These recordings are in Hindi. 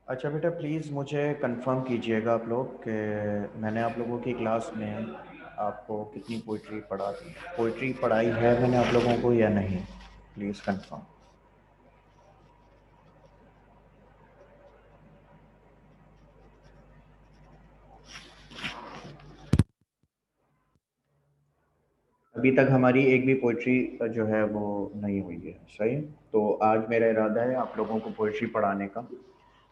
अच्छा बेटा, प्लीज़ मुझे कंफर्म कीजिएगा आप लोग कि मैंने आप लोगों की क्लास में आपको कितनी पोइट्री पढ़ा दी, पोइट्री पढ़ाई है मैंने आप लोगों को या नहीं। Please confirm. अभी तक हमारी एक भी पोइट्री जो है वो नहीं हुई है, सही। तो आज मेरा इरादा है आप लोगों को पोइट्री पढ़ाने का।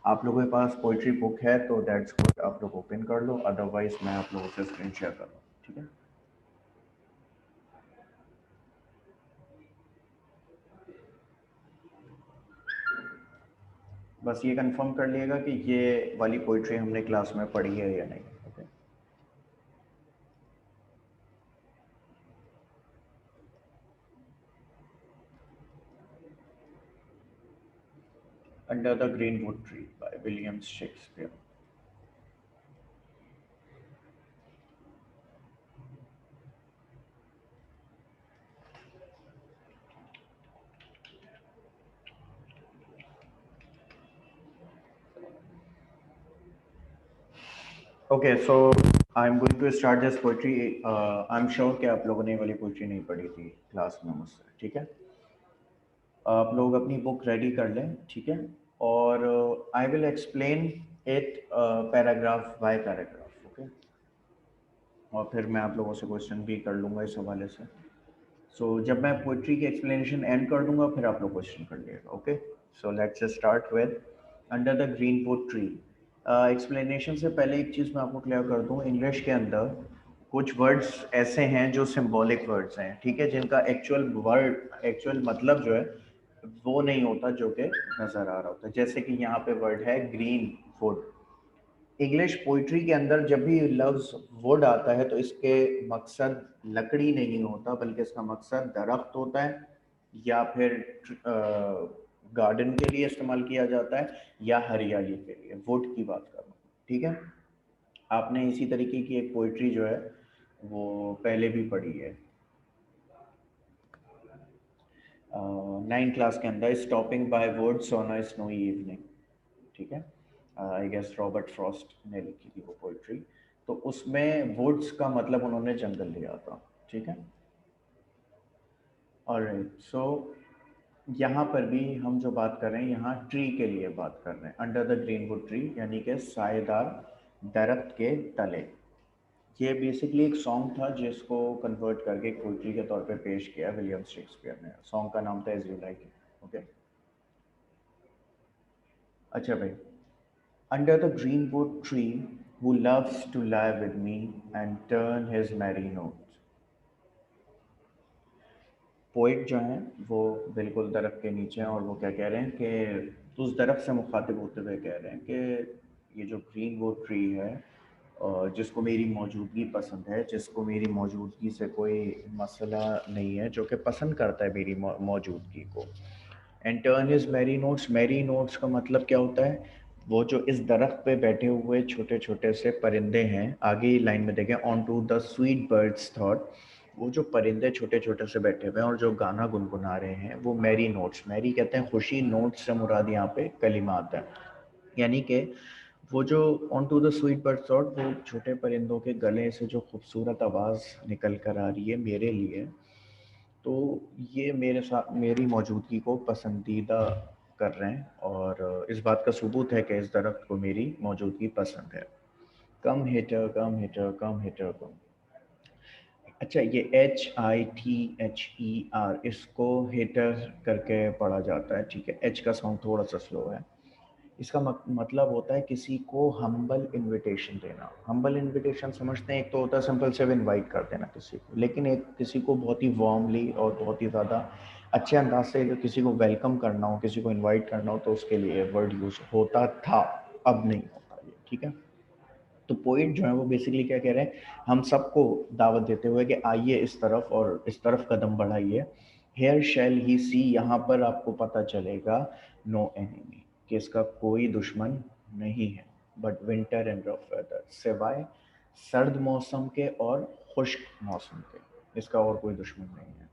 आप लोगों के पास पोइट्री बुक है तो दैट्स गुड, आप लोग ओपन कर लो, अदरवाइज मैं आप लोगों से स्क्रीन शेयर कर रहा हूँ, ठीक है। बस ये कंफर्म कर लिएगा कि ये वाली पोइट्री हमने क्लास में पढ़ी है या नहीं। Okay. Under the Greenwood Tree by William Shakespeare. Okay, so I am going to start this poetry. I am sure कि आप लोगों ने ये वाली पोइट्री नहीं पढ़ी थी क्लास में मुझसे, ठीक है। आप लोग अपनी बुक रेडी कर लें, ठीक है। और I will explain it paragraph by paragraph, okay. और फिर मैं आप लोगों से क्वेश्चन भी कर लूँगा इस हवाले से। सो जब मैं पोइट्री की एक्सप्लेनेशन एंड कर दूंगा फिर आप लोग क्वेश्चन कर लिएगा, okay. So let's start with under the green wood tree. Explanation से पहले एक चीज़ मैं आपको क्लियर कर दूं, इंग्लिश के अंदर कुछ वर्ड्स ऐसे हैं जो सिंबॉलिक वर्ड्स हैं, ठीक है, जिनका एक्चुअल मतलब जो है वो नहीं होता जो कि नज़र आ रहा होता है। जैसे कि यहाँ पे वर्ड है ग्रीन वुड। इंग्लिश पोइट्री के अंदर जब भी लफ्ज़ वुड आता है तो इसके मकसद लकड़ी नहीं होता, बल्कि इसका मकसद दरख्त होता है, या फिर गार्डन के लिए इस्तेमाल किया जाता है, या हरियाली के लिए। वुड की बात कर रहा हूँ, ठीक है। आपने इसी तरीके की एक पोइट्री जो है वो पहले भी पढ़ी है 9th क्लास के अंदर, Stopping by Woods on a Snowy Evening, ठीक है। आई गेस रॉबर्ट फ्रॉस्ट ने लिखी थी वो पोइट्री। तो उसमें वुड्स का मतलब उन्होंने जंगल लिया था, ठीक है। ऑलराइट, सो यहाँ पर भी हम जो बात कर रहे हैं यहाँ ट्री के लिए बात कर रहे हैं, अंडर द ग्रीनवुड ट्री, यानी कि सायेदार दरख्त के तले। ये बेसिकली एक सॉन्ग था जिसको कन्वर्ट करके एक पोइट्री के तौर पे पेश किया विलियम शेक्सपियर ने। सॉन्ग का नाम था As You Like It, okay. अच्छा भाई, under the greenwood tree, who loves to lie with me and turn his merry note। Poet जो हैं वो बिल्कुल दरख्त के नीचे हैं, और वो क्या कह रहे हैं कि उस दरख्त से मुखातिब होते हुए कह रहे हैं कि ये जो ग्रीन वुड ट्री है, जिसको मेरी मौजूदगी पसंद है, जिसको मेरी मौजूदगी से कोई मसला नहीं है, जो कि पसंद करता है मेरी मौजूदगी को। And turn his merry notes, merry notes का मतलब क्या होता है? वो जो इस दरख्त पे बैठे हुए छोटे छोटे से परिंदे हैं, आगे लाइन में देखें, on to the sweet bird's थॉट। वो जो परिंदे छोटे छोटे से बैठे हुए हैं और जो गाना गुनगुना रहे हैं वो मैरी नोट्स, मैरी कहते हैं खुशी, नोट्स से मुराद यहाँ पे कलिमा आता है। यानी कि वो जो on to the sweet bird's थॉट, वो छोटे परिंदों के गले से जो खूबसूरत आवाज़ निकल कर आ रही है मेरे लिए, तो ये मेरे साथ मेरी मौजूदगी को पसंदीदा कर रहे हैं, और इस बात का सबूत है कि इस दरख्त को मेरी मौजूदगी पसंद है। Come hither come hither come hither कम। अच्छा, ये HITHER, इसको हिटर करके पढ़ा जाता है, ठीक है। एच का साउंड थोड़ा सा स्लो है। इसका मतलब होता है किसी को हम्बल इनविटेशन देना। हम्बल इनविटेशन समझते हैं, एक तो होता है सिंपल से इनवाइट कर देना किसी को, लेकिन एक किसी को बहुत ही वार्मली और बहुत ही ज़्यादा अच्छे अंदाज से अगर किसी को वेलकम करना हो, किसी को इनवाइट करना हो, तो उसके लिए वर्ड यूज़ होता था, अब नहीं होता ये, ठीक है। तो पोइट जो है वो बेसिकली क्या कह रहे हैं, हम सबको दावत देते हुए कि आइए इस तरफ और इस तरफ कदम बढ़ाइए। हेयर शैल ही सी, यहाँ पर आपको पता चलेगा नो एनिमी, कि इसका कोई दुश्मन नहीं है। But winter and rough weather, सिवाय सर्द मौसम के और खुश्क मौसम के, इसका और कोई दुश्मन नहीं है।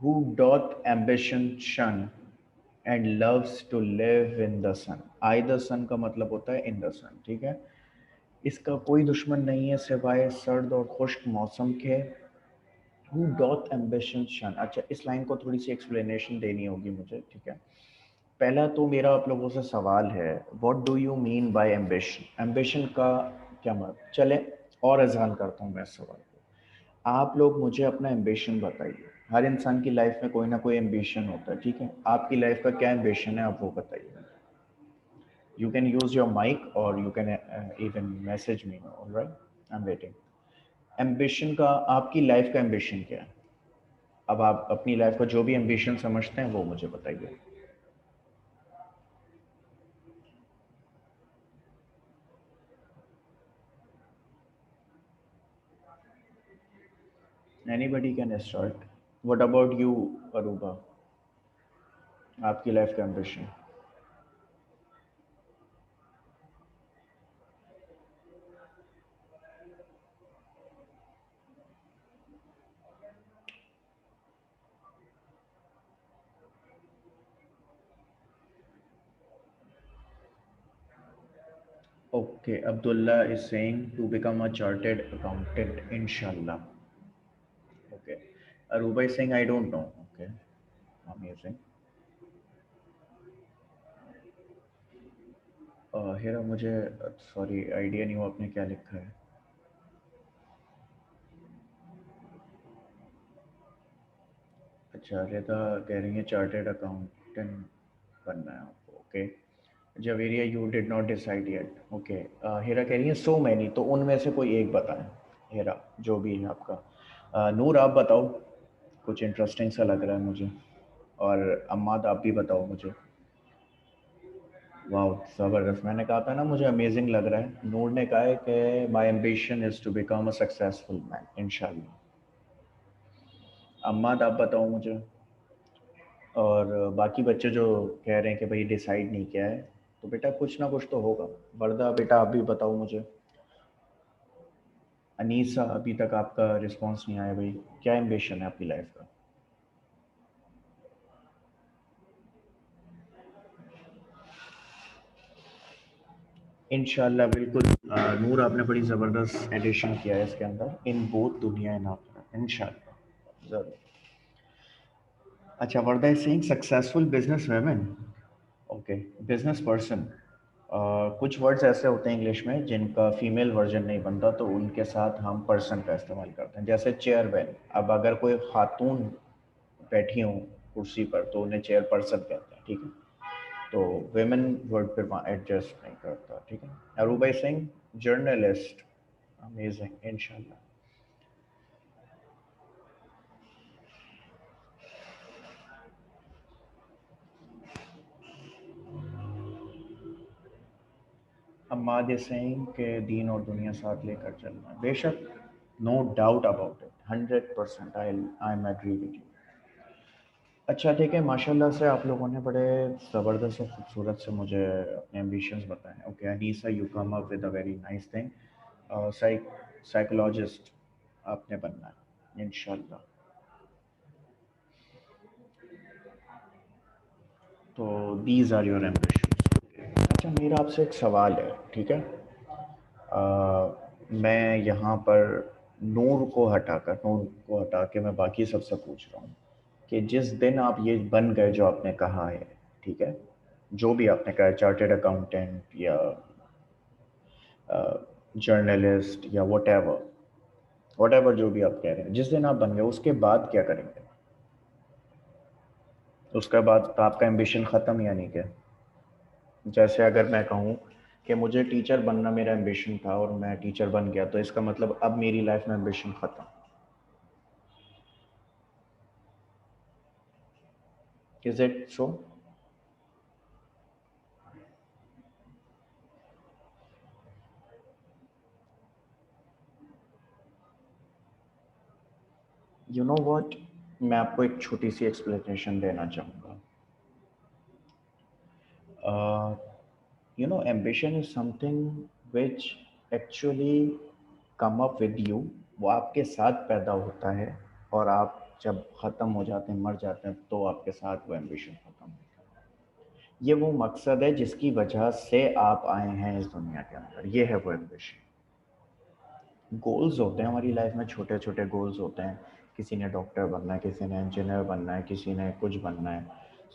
Who doth ambition shun, and loves to live in the sun. I the sun का मतलब होता है इन द सन, ठीक है। इसका कोई दुश्मन नहीं है सिवाय सर्द और खुश्क मौसम के। हु डॉट एम्बिशन शन। अच्छा, इस लाइन को थोड़ी सी एक्सप्लेनेशन देनी होगी मुझे, ठीक है। पहला तो मेरा आप लोगों से सवाल है, what do you mean by ambition. Ambition का क्या मतलब, चले और आसान करता हूँ मैं इस सवाल को। आप लोग मुझे अपना एम्बिशन बताइए। हर इंसान की लाइफ में कोई ना कोई एम्बिशन होता है, ठीक है। आपकी लाइफ का क्या एम्बिशन है, आप वो बताइए। You can use your mic और you can even message me, alright, I am waiting. Ambition का, आपकी लाइफ का एम्बिशन क्या है। अब आप अपनी लाइफ का जो भी एम्बिशन समझते हैं वो मुझे बताइए। Anybody can start. What about you Aruba, आपकी लाइफ का ambition. Okay, Abdullah is saying to become a chartered accountant इंशाल्लाह। Okay, Aruba is saying I don't know. Okay, amazing. Hera मुझे सॉरी आइडिया नहीं हुआ आपने क्या लिखा है। अच्छा, रेता कह रही है चार्टेड अकाउंटेंट बनना है आपको। Okay, Javeria you did not decide yet. Okay, Hera कह रही है सो मैनी, तो उनमें से कोई एक बताएं। हेरा, जो भी है आपका। नूर आप बताओ, कुछ इंटरेस्टिंग सा लग रहा है मुझे। और अम्माद आप भी बताओ मुझे। वाह, ज़बरदस्त। मैंने कहा था ना मुझे अमेजिंग लग रहा है। नूर ने कहा है कि my ambition is to become a successful man इंशाल्लाह। अम्माद आप बताओ मुझे। और बाकी बच्चे जो कह रहे हैं कि भाई डिसाइड नहीं किया है, तो बेटा कुछ ना कुछ तो होगा। वर्दा बेटा आप भी बताओ मुझे। अनीसा, अभी तक आपका रिस्पांस नहीं आया भाई। क्या एम्बिशन है आपकी लाइफ का। इंशाल्लाह बिल्कुल। नूर आपने बड़ी ज़बरदस्त एडिशन किया है इसके अंदर, इन बोथ दुनिया इन आखिरत इंशाल्लाह ज़रूर। अच्छा, Warda is saying successful business women. Okay, business person. कुछ वर्ड्स ऐसे होते हैं इंग्लिश में जिनका फीमेल वर्जन नहीं बनता, तो उनके साथ हम पर्सन का इस्तेमाल करते हैं, जैसे चेयरमैन। अब अगर कोई खातून बैठी हूँ कुर्सी पर तो उन्हें चेयर पर्सन कहते हैं, ठीक है। तो वेमेन वर्ड पे वहाँ एडजस्ट नहीं करता, ठीक है। Aruba Singh, journalist. अमेजिंग, इंशाल्लाह। अम्माद सिंह के दीन और दुनिया साथ लेकर चलना, बेशक। No doubt about it, 100%। I am agree with you. अच्छा, ठीक है, माशाल्लाह से आप लोगों ने बड़े ज़बरदस्त और ख़ूबसूरत से मुझे अपने एम्बिशंस बताए। Okay Anisa, you come up with a very nice thing. Psychologist आपने बनना है इंशाल्लाह। तो दीज आर योर एम्बिशंस। अच्छा, मेरा आपसे एक सवाल है, ठीक है। मैं यहाँ पर नूर को हटा के मैं बाकी सबसे पूछ रहा हूँ कि जिस दिन आप ये बन गए जो आपने कहा है, ठीक है, जो भी आपने कहा, चार्टेड अकाउंटेंट या जर्नलिस्ट या वट एवर जो भी आप कह रहे हैं, जिस दिन आप बन गए उसके बाद क्या करेंगे। उसके बाद तो आपका एम्बिशन ख़त्म, यानी कि जैसे अगर मैं कहूँ कि मुझे टीचर बनना मेरा एम्बिशन था और मैं टीचर बन गया, तो इसका मतलब अब मेरी लाइफ में एम्बिशन ख़त्म। Is it so. You know what, मैं आपको एक छोटी सी एक्सप्लेनेशन देना चाहूँगा। You know, ambition is something which actually come up with you. वो आपके साथ पैदा होता है, और आप जब ख़त्म हो जाते हैं, मर जाते हैं, तो आपके साथ वो एम्बिशन ख़त्म होता है। ये वो मकसद है जिसकी वजह से आप आए हैं इस दुनिया के अंदर, ये है वो एम्बिशन। गोल्स होते हैं हमारी लाइफ में, छोटे छोटे गोल्स होते हैं। किसी ने डॉक्टर बनना है, किसी ने इंजीनियर बनना है, किसी ने कुछ बनना है।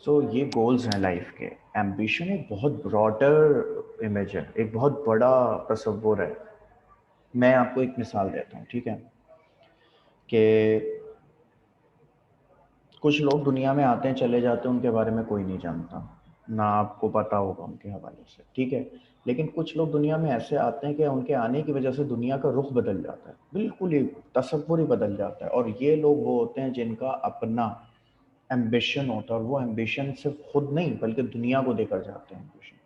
सो ये गोल्स हैं लाइफ के। एम्बिशन एक बहुत ब्रॉडर इमेज है, एक बहुत बड़ा तस्वुर है। मैं आपको एक मिसाल देता हूँ, ठीक है, कि कुछ लोग दुनिया में आते हैं चले जाते हैं, उनके बारे में कोई नहीं जानता, ना आपको पता होगा उनके हवाले से, ठीक है। लेकिन कुछ लोग दुनिया में ऐसे आते हैं कि उनके आने की वजह से दुनिया का रुख बदल जाता है, बिल्कुल ही तसव्वुर ही बदल जाता है। और ये लोग वो होते हैं जिनका अपना एम्बिशन होता है, और वो एम्बिशन सिर्फ खुद नहीं बल्कि दुनिया को देकर जाते हैं एम्बिशन।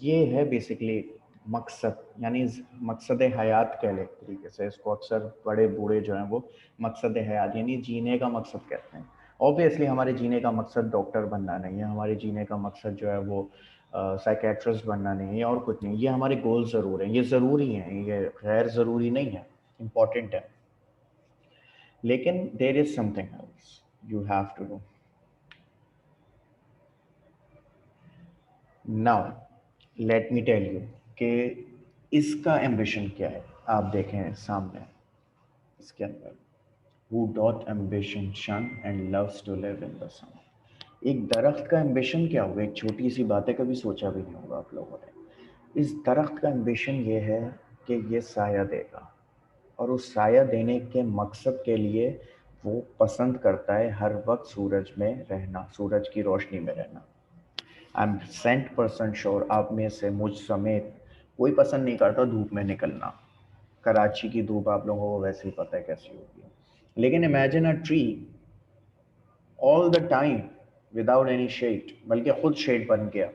ये है बेसिकली मकसद, यानी मकसद हयात कह ले एक तरीके से इसको। अक्सर बड़े बूढ़े जो हैं वो मकसद हयात यानी जीने का मकसद कहते हैं। ऑब्वियसली हमारे जीने का मकसद डॉक्टर बनना नहीं है, हमारे जीने का मकसद जो है वो साइकेट्रिस्ट बनना नहीं है और कुछ नहीं। ये हमारे गोल ज़रूर हैं, ये ज़रूरी हैं, ये गैर ज़रूरी नहीं है, इम्पॉर्टेंट है। लेकिन there is something else you have to do. Now let me tell you कि इसका एम्बिशन क्या है। आप देखें सामने इसके अंदर, Who doth ambition shun and loves to live in the sun। एक दरख्त का एम्बिशन क्या होगा? एक छोटी सी बात है, कभी सोचा भी नहीं होगा आप लोगों ने। इस दरख्त का एम्बिशन ये है कि ये साया देगा, और उस साया देने के मकसद के लिए वो पसंद करता है हर वक्त सूरज में रहना, सूरज की रोशनी में रहना। आई एम 100% श्योर आप में से मुझ समेत कोई पसंद नहीं करता धूप में निकलना। कराची की धूप आप लोगों को वैसे ही पता है कैसी होती है। लेकिन imagine a tree all the time without any shade, बल्कि खुद शेड बन गया,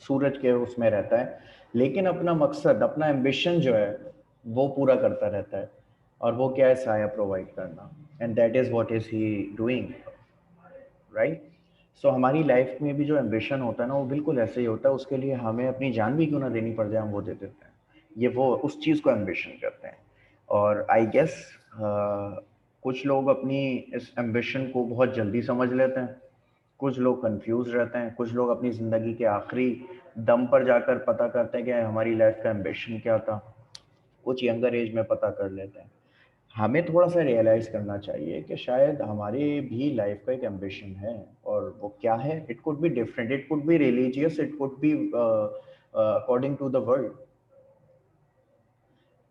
सूरज के उसमें रहता है, लेकिन अपना मकसद, अपना एम्बिशन जो है वो पूरा करता रहता है। और वो क्या है? साया प्रोवाइड करना। And that is what is he doing, right. So हमारी लाइफ में भी जो एम्बिशन होता है ना, वो बिल्कुल ऐसे ही होता है। उसके लिए हमें अपनी जान भी क्यों ना देनी पड़ जाए, हम वो दे देते हैं। ये वो उस चीज़ को एम्बिशन कहते हैं। और आई गेस कुछ लोग अपनी इस एम्बिशन को बहुत जल्दी समझ लेते हैं, कुछ लोग कंफ्यूज रहते हैं, कुछ लोग अपनी ज़िंदगी के आखिरी दम पर जाकर पता करते हैं कि हमारी लाइफ का एम्बिशन क्या था। कुछ यंगर एज में पता कर लेते हैं। हमें थोड़ा सा रियलाइज़ करना चाहिए कि शायद हमारी भी लाइफ का एक एम्बिशन है, और वो क्या है? It could be different, it could be religious, it could be according to the world.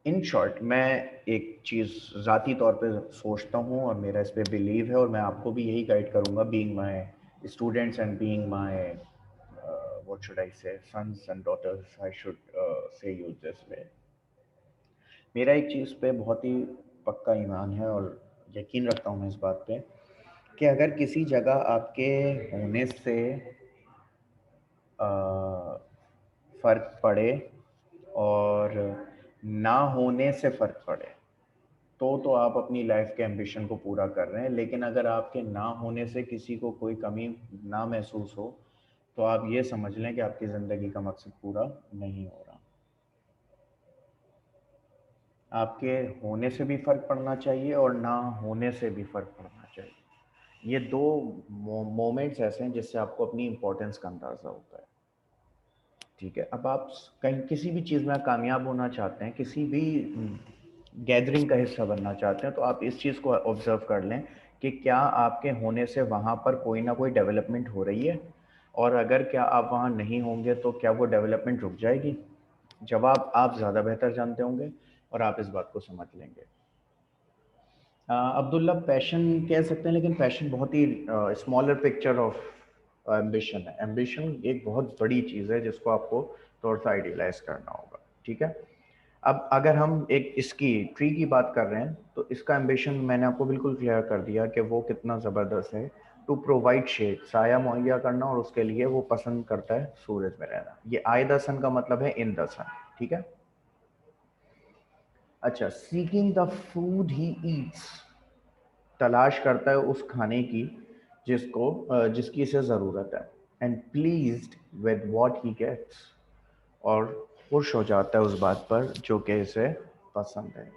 In short, मैं एक चीज़ ज़ाती तौर पे सोचता हूँ और मेरा इस पे बिलीव है, और मैं आपको भी यही गाइड करूँगा, being my students and being my what should I say, sons and daughters, I should say use this way. मेरा एक चीज़ पे बहुत ही पक्का ईमान है, और यकीन रखता हूँ मैं इस बात पे, कि अगर किसी जगह आपके होने से फ़र्क पड़े और ना होने से फ़र्क पड़े, तो आप अपनी लाइफ के एम्बिशन को पूरा कर रहे हैं। लेकिन अगर आपके ना होने से किसी को कोई कमी ना महसूस हो, तो आप ये समझ लें कि आपकी ज़िंदगी का मकसद पूरा नहीं हो रहा। आपके होने से भी फ़र्क पड़ना चाहिए और ना होने से भी फ़र्क पड़ना चाहिए। ये दो मोमेंट्स ऐसे हैं जिससे आपको अपनी इम्पोर्टेंस का अंदाज़ा होता है, ठीक है। अब आप कहीं किसी भी चीज़ में कामयाब होना चाहते हैं, किसी भी गैदरिंग का हिस्सा बनना चाहते हैं, तो आप इस चीज़ को ऑब्ज़र्व कर लें कि क्या आपके होने से वहाँ पर कोई ना कोई डेवलपमेंट हो रही है, और अगर क्या आप वहाँ नहीं होंगे तो क्या वो डेवलपमेंट रुक जाएगी? जवाब आप ज़्यादा बेहतर जानते होंगे और आप इस बात को समझ लेंगे। अब्दुल्ला, पैशन कह सकते हैं, लेकिन पैशन बहुत ही स्मॉलर पिक्चर ऑफ एम्बिशन है। एम्बिशन एक बहुत बड़ी चीज़ है जिसको आपको थोड़ा सा आइडियलाइज करना होगा, ठीक है। अब अगर हम एक इसकी ट्री की बात कर रहे हैं, तो इसका एम्बिशन मैंने आपको बिल्कुल क्लियर कर दिया कि वो कितना ज़बरदस्त है। टू प्रोवाइड शेड, साया मुहैया करना, और उसके लिए वो पसंद करता है सूरज में रहना। ये आय द सन का मतलब है इन द सन, ठीक है। अच्छा, seeking the food he eats, तलाश करता है उस खाने की जिसकी इसे ज़रूरत है। And pleased with what he gets, और खुश हो जाता है उस बात पर जो कि इसे पसंद है।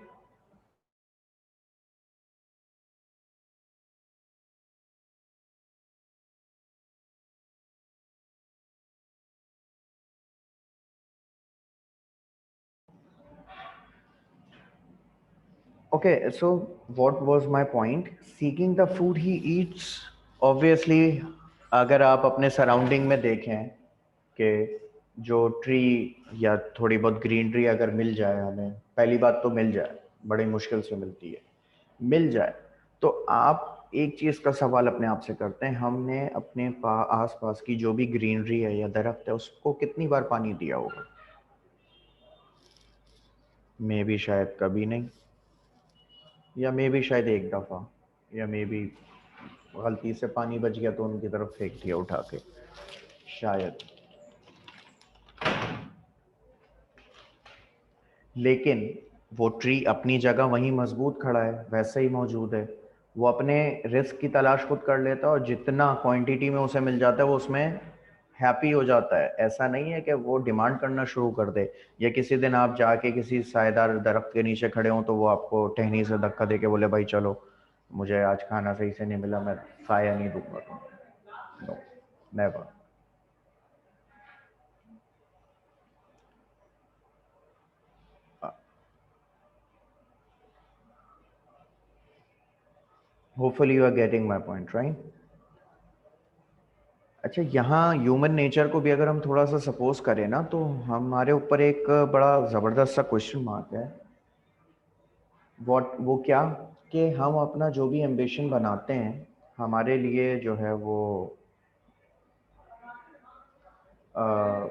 Okay, so what was my point? Seeking the food he eats, obviously अगर आप अपने सराउंडिंग में देखें कि जो ट्री या थोड़ी बहुत ग्रीनरी अगर मिल जाए हमें, पहली बात तो मिल जाए, बड़ी मुश्किल से मिलती है, मिल जाए तो आप एक चीज़ का सवाल अपने आप से करते हैं, हमने अपने आसपास की जो भी ग्रीनरी है या दरख्त है उसको कितनी बार पानी दिया होगा? मे भी शायद कभी नहीं, या मे भी शायद एक दफ़ा, या मे भी गलती से पानी बच गया तो उनकी तरफ फेंक दिया उठा के, शायद। लेकिन वो ट्री अपनी जगह वहीं मजबूत खड़ा है, वैसे ही मौजूद है, वो अपने रिस्क की तलाश खुद कर लेता है और जितना क्वांटिटी में उसे मिल जाता है वो उसमें हैप्पी हो जाता है। ऐसा नहीं है कि वो डिमांड करना शुरू कर दे, या किसी दिन आप जाके किसी सायेदार दरख्त के नीचे खड़े हों तो वो आपको टहनी से धक्का दे के बोले भाई चलो, मुझे आज खाना सही से नहीं मिला, मैं साया नहीं दूंगा तुम्हें। No, never. Hopefully you are getting my point, right? अच्छा, यहाँ ह्यूमन नेचर को भी अगर हम थोड़ा सा सपोज करें ना, तो हमारे ऊपर एक बड़ा ज़बरदस्त सा क्वेश्चन मार्क है। वो क्या, कि हम अपना जो भी एम्बिशन बनाते हैं हमारे लिए जो है वो अ,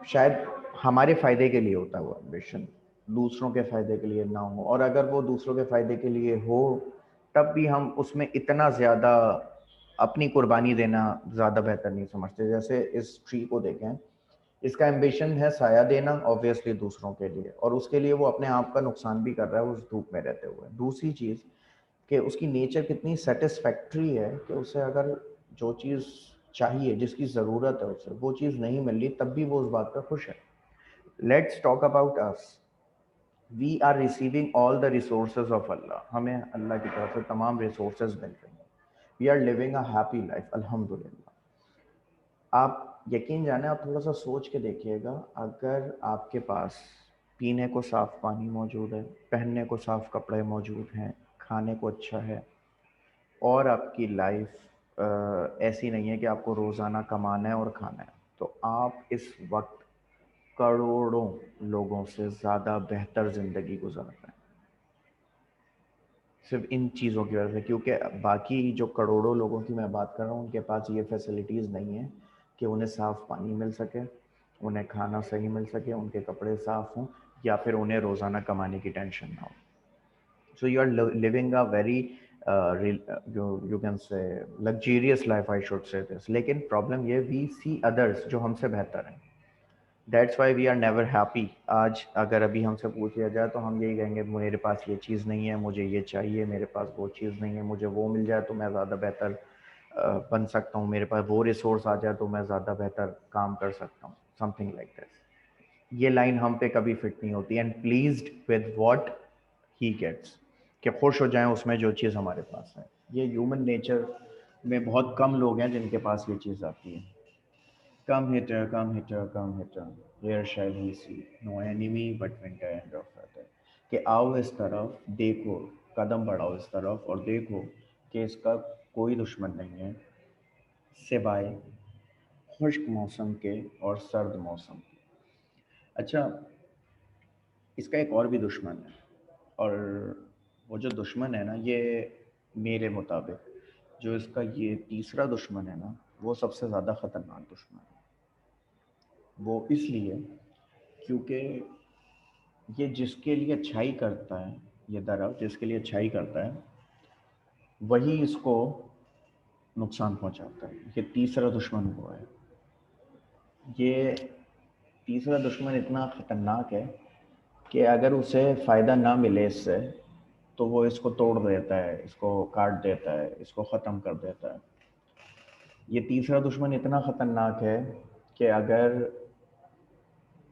शायद हमारे फ़ायदे के लिए होता है वो एम्बिशन, दूसरों के फ़ायदे के लिए ना हो। और अगर वो दूसरों के फ़ायदे के लिए हो तब भी हम उसमें इतना ज़्यादा अपनी कुर्बानी देना ज़्यादा बेहतर नहीं समझते। जैसे इस ट्री को देखें, इसका एम्बिशन है साया देना ऑब्वियसली दूसरों के लिए, और उसके लिए वो अपने आप का नुकसान भी कर रहा है उस धूप में रहते हुए। दूसरी चीज़ कि उसकी नेचर कितनी सेटिस्फैक्ट्री है कि उसे अगर जो चीज़ चाहिए, जिसकी ज़रूरत है उसे, वो चीज़ नहीं मिल रही तब भी वो उस बात पर खुश है। Let's talk about us. We are receiving all the resources of Allah, हमें अल्लाह की तरफ से तमाम रिसोर्सेज मिल रही हैं। We are living a happy life अल्हम्दुलिल्लाह। आप यकीन जाने, आप थोड़ा सा सोच के देखिएगा, अगर आपके पास पीने को साफ़ पानी मौजूद है, पहनने को साफ़ कपड़े मौजूद हैं, खाने को अच्छा है, और आपकी लाइफ ऐसी नहीं है कि आपको रोज़ाना कमाना है और खाना है, तो आप इस वक्त करोड़ों लोगों से ज़्यादा बेहतर ज़िंदगी गुजार रहे हैं, सिर्फ इन चीज़ों की वजह से। क्योंकि बाकी जो करोड़ों लोगों की मैं बात कर रहा हूँ, उनके पास ये फैसिलिटीज़ नहीं है कि उन्हें साफ़ पानी मिल सके, उन्हें खाना सही मिल सके, उनके कपड़े साफ़ हों, या फिर उन्हें रोज़ाना कमाने की टेंशन ना हो। So you are living a very you can say luxurious life, I should say this. लेकिन प्रॉब्लम ये, we see others जो हमसे बेहतर हैं, that's why we are never happy. आज अगर अभी हमसे पूछ लिया जाए तो हम यही कहेंगे मेरे पास ये चीज़ नहीं है, मुझे ये चाहिए, मेरे पास वो चीज़ नहीं है, मुझे वो मिल जाए तो मैं ज़्यादा बेहतर बन सकता हूँ, मेरे पास वो रिसोर्स आ जाए तो मैं ज़्यादा बेहतर काम कर सकता हूँ, समथिंग लाइक दिस। ये लाइन हम पे कभी फिट नहीं होती। And pleased with what he gets, कि खुश हो जाएं उसमें जो चीज़ हमारे पास है। ये ह्यूमन नेचर में बहुत कम लोग हैं जिनके पास ये चीज़ आती है। Come hither, come hither, come hither, here shall he see no enemy but winter and of weather. कि आओ इस तरफ देखो, कदम बढ़ाओ इस तरफ और देखो कि इसका कोई दुश्मन नहीं है सिवाय खुश्क मौसम के और सर्द मौसम के। अच्छा, इसका एक और भी दुश्मन है, और वो जो दुश्मन है ना, ये मेरे मुताबिक जो इसका ये तीसरा दुश्मन है ना, वो सबसे ज़्यादा ख़तरनाक दुश्मन है। वो इसलिए क्योंकि ये जिसके लिए अच्छाई करता है, ये दरख्त जिसके लिए अच्छाई करता है वही इसको नुकसान पहुंचाता है। ये तीसरा दुश्मन वो है। ये तीसरा दुश्मन इतना ख़तरनाक है कि अगर उसे फ़ायदा ना मिले इससे तो वो इसको तोड़ देता है, इसको काट देता है, इसको ख़त्म कर देता है। ये तीसरा दुश्मन इतना ख़तरनाक है कि अगर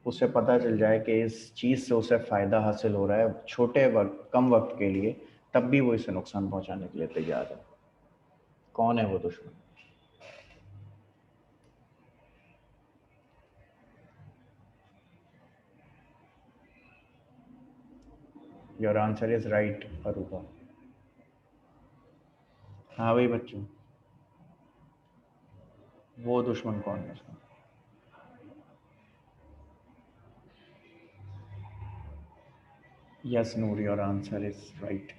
उसे पता चल जाए कि इस चीज़ से उसे फ़ायदा हासिल हो रहा है छोटे वक्त, कम वक्त के लिए, तब भी वो इसे नुकसान पहुंचाने के लिए तैयार है। कौन है वो दुश्मन? Your answer is right Aruba. हाँ भाई बच्चों, वो दुश्मन कौन है उसका? Yes Noor, your answer is right.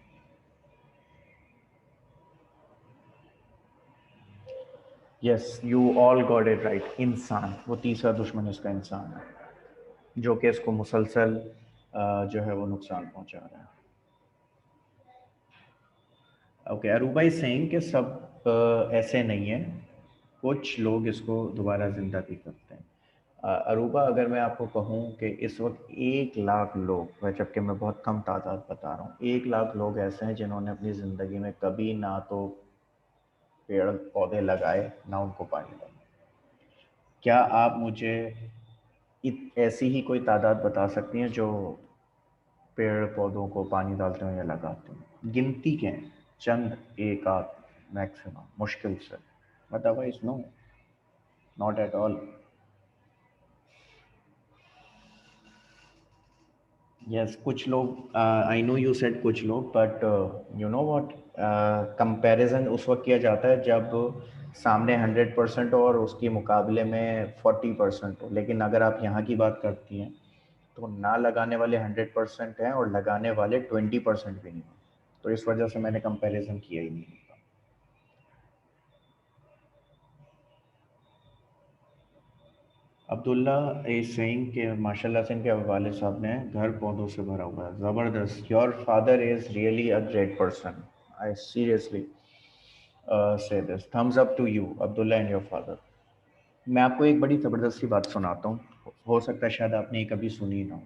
Yes you all got it right. इंसान, वो तीसरा दुश्मन इसका इंसान है, जो कि इसको मुसलसल जो है वो नुकसान पहुंचा रहा है। ओके, अरूबा इज सेइंग कि सब ऐसे नहीं है, कुछ लोग इसको दोबारा ज़िंदा भी करते हैं। अरूबा, अगर मैं आपको कहूँ कि इस वक्त 1 लाख लोग, वह जबकि मैं बहुत कम तादाद बता रहा हूँ, 1 लाख लोग ऐसे हैं जिन्होंने अपनी ज़िंदगी में कभी ना तो पेड़ पौधे लगाए ना उनको पानी डाला। क्या आप मुझे ऐसी ही कोई तादाद बता सकती हैं जो पेड़ पौधों को पानी डालते हैं या लगाते हैं? गिनती के हैं, चंद एक आध मैक्सिमम, मुश्किल से। Otherwise no, not at all. Yes, कुछ लोग, आई नो यू सेड कुछ लोग, but you know what, comparison उस वक्त किया जाता है जब सामने 100% हो और उसके मुकाबले में 40% हो। लेकिन अगर आप यहाँ की बात करती हैं तो ना लगाने वाले 100% हैं और लगाने वाले 20% भी नहीं। तो इस वजह से मैंने कंपैरिजन किया ही नहीं। अब्दुल्ला इज सेइंग कि माशाल्लाह से इनके वाले साहब ने घर पौधों से भरा हुआ है। ज़बरदस्त, your father is really a great person. I seriously say this, thumbs up to you Abdullah and your father. मैं आपको एक बड़ी ज़बरदस्त सी बात सुनाता हूँ, हो सकता है शायद आपने ये कभी सुनी ना हो।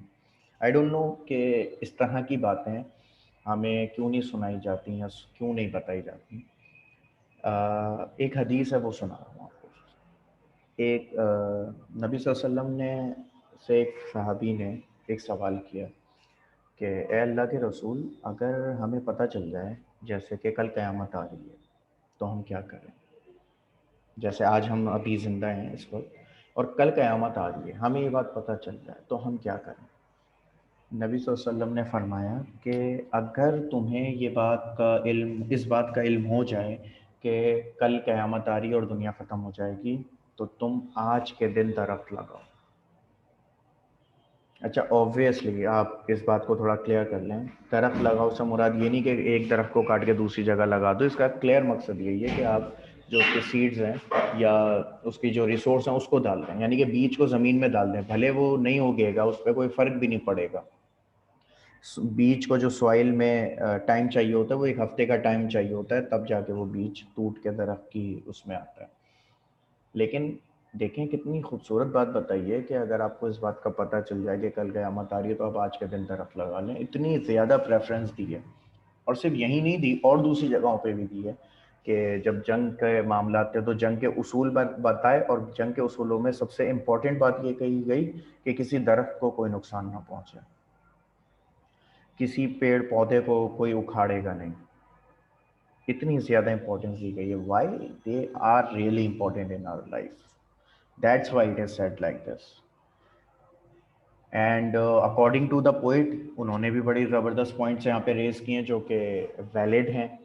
आई डोंट नो कि इस तरह की बातें हमें क्यों नहीं सुनाई जाती या क्यों नहीं बताई जाती। एक हदीस है, वो सुना रहा हूँ आपको। एक नबी सल्लल्लाहु अलैहि वसल्लम ने से एक सहाबी ने एक सवाल किया कि ए अल्लाह के रसूल, अगर हमें पता चल जाए जैसे कि कल क़यामत आ रही है तो हम क्या करें? जैसे आज हम अभी ज़िंदा हैं इस वक्त और कल क़यामत आ रही है, हमें ये बात पता चल जाए तो हम क्या करें? नबी सल्लल्लाहु अलैहि वसल्लम ने फरमाया कि अगर तुम्हें ये बात का इल्म, इस बात का इल्म हो जाए कि कल क़यामत आ रही है और दुनिया ख़त्म हो जाएगी, तो तुम आज के दिन दरख्त लगाओ। अच्छा, ऑब्वियसली आप इस बात को थोड़ा क्लियर कर लें। दरख्त लगाओ से मुराद ये नहीं कि एक दरख्त को काट के दूसरी जगह लगा दो। इसका क्लियर मकसद यही है कि आप जो उसके सीड्स हैं या उसकी जो रिसोर्स हैं उसको डाल दें, यानी कि बीज को ज़मीन में डाल दें। भले वो नहीं उगेगा, उस पर कोई फ़र्क भी नहीं पड़ेगा। बीज को जो सॉइल में टाइम चाहिए होता है, वो 1 हफ्ते का टाइम चाहिए होता है, तब जाके वो बीज टूट के दरख्त की उसमें आता है। लेकिन देखें कितनी खूबसूरत बात बताई है कि अगर आपको इस बात का पता चल जाए कि कल क़यामत आ रही है तो आप आज के दिन दरख्त लगा लें। इतनी ज़्यादा प्रेफरेंस दी है। और सिर्फ यही नहीं दी, और दूसरी जगहों पे भी दी है कि जब जंग के मामला थे तो जंग के उसूल बताए, और जंग के उसूलों में सबसे इम्पोर्टेंट बात ये कही गई कि किसी दरख्त को कोई नुकसान ना पहुँचे, किसी पेड़ पौधे को कोई उखाड़ेगा नहीं। इतनी ज़्यादा इंपॉर्टेंस दी गई है। Why? They are really important in our life, that's why it is said like this. And according to the poet, उन्होंने भी बड़ी ज़बरदस्त पॉइंट्स यहाँ पे रेज़ किए हैं जो कि वैलिड हैं।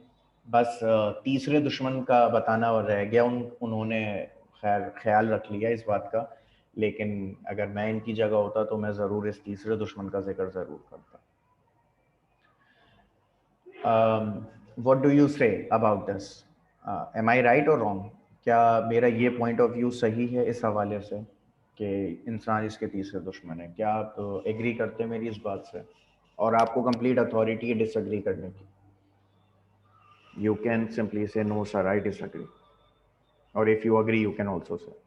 बस तीसरे दुश्मन का बताना और रह गया। उन्होंने खैर ख्याल रख लिया इस बात का, लेकिन अगर मैं इनकी जगह होता तो मैं ज़रूर इस तीसरे दुश्मन का जिक्र ज़रूर करता। What do you say about this? Am I right और रॉन्ग? क्या मेरा ये पॉइंट ऑफ व्यू सही है इस हवाले से कि इंसान इसके तीसरे दुश्मन है? क्या आप एग्री करते हैं मेरी इस बात से? और आपको कंप्लीट अथॉरिटी है डिसएग्री करने की। यू कैन सिंपली से नो सर, आई डिसएग्री, और if you agree you can also say.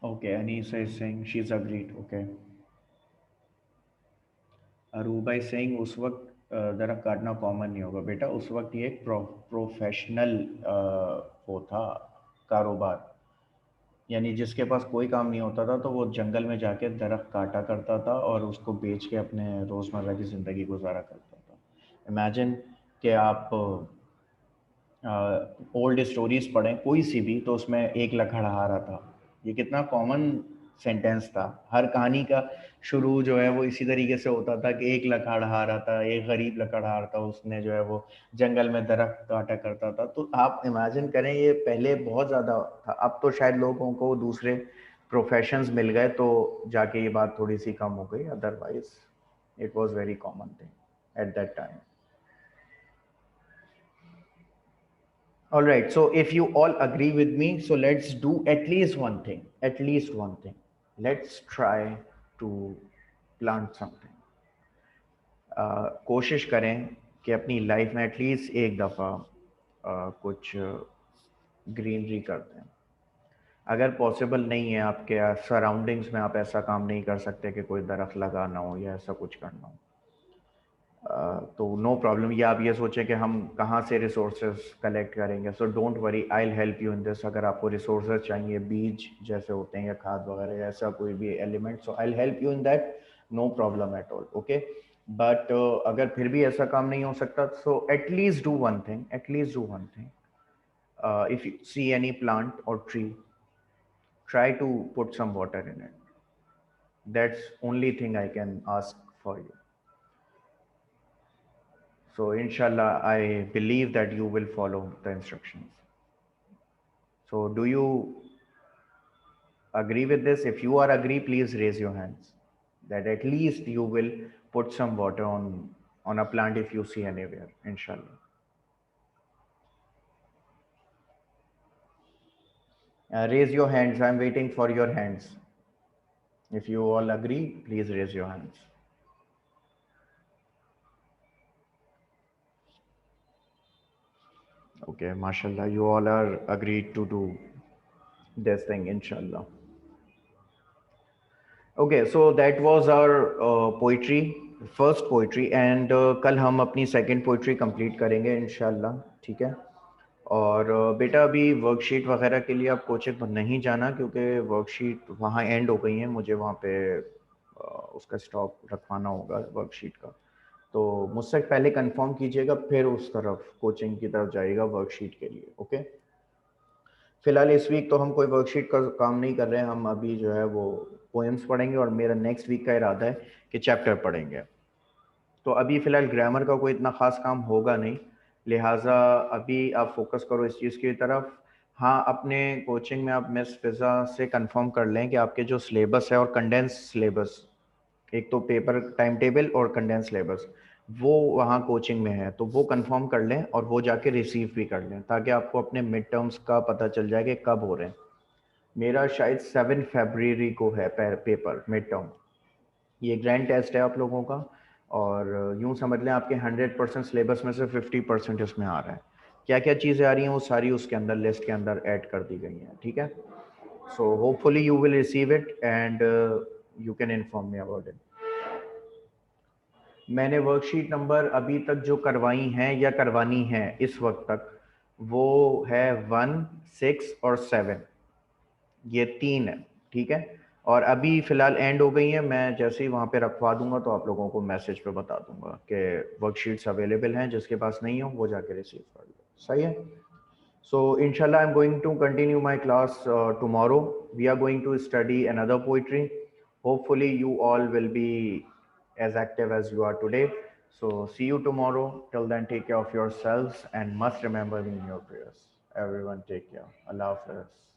Okay, Anisa is saying she's agreed. Okay. Aruba is saying उस वक्त दरख्त काटना कॉमन नहीं होगा बेटा, उस वक्त ये एक प्रोफेशनल वो था कारोबार, यानी जिसके पास कोई काम नहीं होता था तो वो जंगल में जाके दरख्त काटा करता था और उसको बेच के अपने रोज़मर्रा की ज़िंदगी गुजारा करता था। इमेजिन कि आप ओल्ड स्टोरीज पढ़ें कोई सी भी, तो उसमें एक लकड़हारा था। ये कितना कॉमन सेंटेंस था। हर कहानी का शुरू जो है वो इसी तरीके से होता था कि एक लकड़हारा था, एक गरीब लकड़हार था, उसने जो है वो जंगल में दरख्त काटा करता था। तो आप इमेजिन करें, ये पहले बहुत ज़्यादा था। अब तो शायद लोगों को दूसरे प्रोफेशंस मिल गए तो जाके ये बात थोड़ी सी कम हो गई, otherwise it was very common thing at that time. All right, so if you all agree with me, so let's do at least one thing. At least one thing. Let's try to plant something. कोशिश करें कि अपनी लाइफ में एटलीस्ट एक दफ़ा कुछ ग्रीनरी कर दें। अगर पॉसिबल नहीं है, आपके सराउंडिंग्स में आप ऐसा काम नहीं कर सकते कि कोई दरख्त लगाना हो या ऐसा कुछ करना हो, तो नो प्रॉब्लम। या आप ये सोचें कि हम कहाँ से रिसोर्सेज कलेक्ट करेंगे, so don't worry, I will help you in this. अगर आपको रिसोर्सेज चाहिए, बीज जैसे होते हैं या खाद वगैरह, ऐसा कोई भी element, so I will help you in that, no problem at all, okay. But अगर फिर भी ऐसा काम नहीं हो सकता, so at least do one thing, at least do one thing. If you see any plant और tree, try to put some water in it. That's only thing I can ask for you. So inshallah, I believe that you will follow the instructions. So do you agree with this? If you are agree, please raise your hands. That at least you will put some water on a plant if you see anywhere, inshallah. Raise your hands. I'm waiting for your hands. If you all agree, please raise your hands. Okay, mashallah, you all are agreed to do this thing, inshallah. Okay, so that was our poetry, first poetry, and कल हम अपनी second poetry complete करेंगे इंशाल्लाह, ठीक है। और बेटा अभी वर्कशीट वगैरह के लिए आप कोचिंग पर नहीं जाना, क्योंकि वर्कशीट वहाँ एंड हो गई है, मुझे वहाँ पे उसका स्टॉक रखवाना होगा वर्कशीट का। तो मुझसे पहले कंफर्म कीजिएगा, फिर उस तरफ कोचिंग की तरफ जाइएगा वर्कशीट के लिए, ओके। फिलहाल इस वीक तो हम कोई वर्कशीट का काम नहीं कर रहे हैं, हम अभी जो है वो पोएम्स पढ़ेंगे और मेरा नेक्स्ट वीक का इरादा है कि चैप्टर पढ़ेंगे। तो अभी फ़िलहाल ग्रामर का कोई इतना ख़ास काम होगा नहीं, लिहाजा अभी आप फोकस करो इस चीज़ की तरफ। हाँ, अपने कोचिंग में आप मिस फ़िज़ा से कंफर्म कर लें कि आपके जो सिलेबस है और कंडेंस सिलेबस, एक तो पेपर टाइम टेबल और कंडेंस सिलेबस, वो वहाँ कोचिंग में है, तो वो कंफर्म कर लें और वो जाके रिसीव भी कर लें, ताकि आपको अपने मिड टर्म्स का पता चल जाए कि कब हो रहे हैं। मेरा शायद 7 फरवरी को है पेपर मिड टर्म। ये ग्रैंड टेस्ट है आप लोगों का, और यूँ समझ लें आपके 100% सिलेबस में से 50% इसमें आ रहा है। क्या क्या चीज़ें आ रही हैं वो सारी उसके अंदर लिस्ट के अंदर ऐड कर दी गई हैं, ठीक है। So hopefully you will receive it and you can inform me about it. मैंने वर्कशीट नंबर अभी तक जो करवाई हैं या करवानी है इस वक्त तक, वो है 1, 6 और 7, ये 3 है, ठीक है। और अभी फ़िलहाल एंड हो गई हैं, मैं जैसे ही वहाँ पे रखवा दूंगा तो आप लोगों को मैसेज पे बता दूंगा कि वर्कशीट्स अवेलेबल हैं, जिसके पास नहीं हो वो जाके रिसीव कर लो, सही है। सो इंशाल्लाह I am going to continue my class tomorrow. We are going to study another poetry. Hopefully you all will be as active as you are today. So see you tomorrow. Till then, take care of yourselves and must remember me in your prayers. Everyone take care. Allah Hafiz.